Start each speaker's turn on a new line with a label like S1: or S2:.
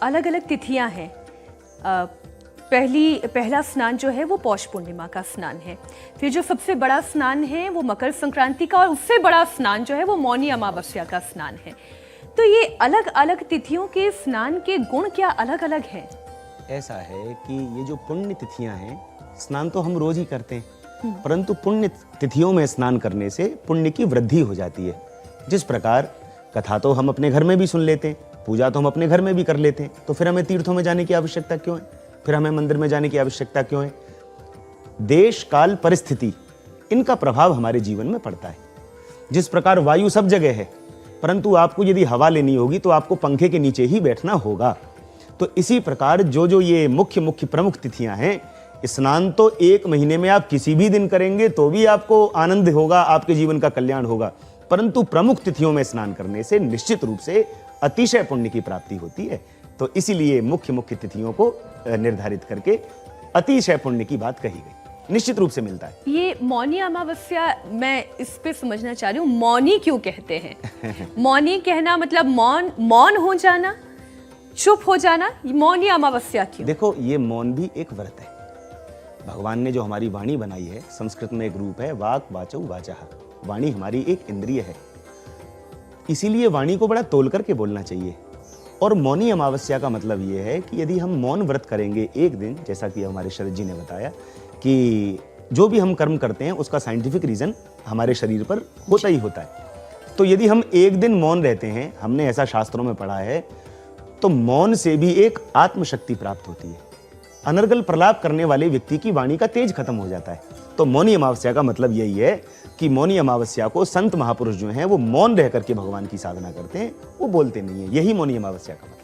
S1: अलग अलग तिथियां हैं। पहला स्नान जो है वो पौष पूर्णिमा का स्नान है, फिर जो सबसे बड़ा स्नान है वो मकर संक्रांति का, और उससे बड़ा स्नान जो है वो मौनी अमावस्या का स्नान है। तो ये अलग अलग तिथियों के स्नान के गुण क्या अलग अलग हैं?
S2: ऐसा है कि ये जो पुण्य तिथियां हैं, स्नान तो हम रोज ही करते हैं, परंतु पुण्य तिथियों में स्नान करने से पुण्य की वृद्धि हो जाती है। जिस प्रकार कथा तो हम अपने घर में भी सुन लेते हैं, पूजा तो हम अपने घर में भी कर लेते हैं, तो फिर हमें तीर्थों में जाने की आवश्यकता क्यों है? फिर हमें मंदिर में जाने की आवश्यकता क्यों है? देश काल परिस्थिति, इनका प्रभाव हमारे जीवन में पड़ता है। जिस प्रकार वायु सब जगह है, परंतु आपको यदि हवा लेनी होगी तो आपको पंखे के नीचे ही बैठना होगा। तो इसी प्रकार जो ये मुख्य प्रमुख तिथियां हैं, स्नान तो 1 महीने में आप किसी भी दिन करेंगे तो भी आपको आनंद होगा, आपके जीवन का कल्याण होगा, परंतु प्रमुख तिथियों में स्नान करने से निश्चित रूप से अतिशय पुण्य की प्राप्ति होती है। तो इसीलिए मुख्य तिथियों को निर्धारित करके अतिशय पुण्य की बात कही गई, निश्चित रूप से मिलता है।
S1: ये मौनी अमावस्या, मैं इस पे समझना चाह रही हूँ, मौनी क्यों कहते हैं? मौनी कहना मतलब मौन हो जाना, चुप हो जाना, मौनी अमावस्या क्यों?
S2: देखो, ये मौन भी एक व्रत है। भगवान ने जो हमारी वाणी बनाई है, संस्कृत में एक रूप है वाक वाचौ वाचः। वाणी हमारी एक इंद्रिय है, इसीलिए वाणी को बड़ा तोल करके बोलना चाहिए। और मौनी अमावस्या का मतलब ये है कि यदि हम मौन व्रत करेंगे एक दिन, जैसा कि हमारे शरद जी ने बताया कि जो भी हम कर्म करते हैं उसका साइंटिफिक रीजन हमारे शरीर पर होता ही होता है, तो यदि हम एक दिन मौन रहते हैं, हमने ऐसा शास्त्रों में पढ़ा है, तो मौन से भी एक आत्मशक्ति प्राप्त होती है। अनर्गल प्रलाप करने वाले व्यक्ति की वाणी का तेज खत्म हो जाता है। तो मौनी अमावस्या का मतलब यही है कि मौनी अमावस्या को संत महापुरुष जो हैं वो मौन रह करके भगवान की साधना करते हैं, वो बोलते नहीं है। यही मौनी अमावस्या का मतलब।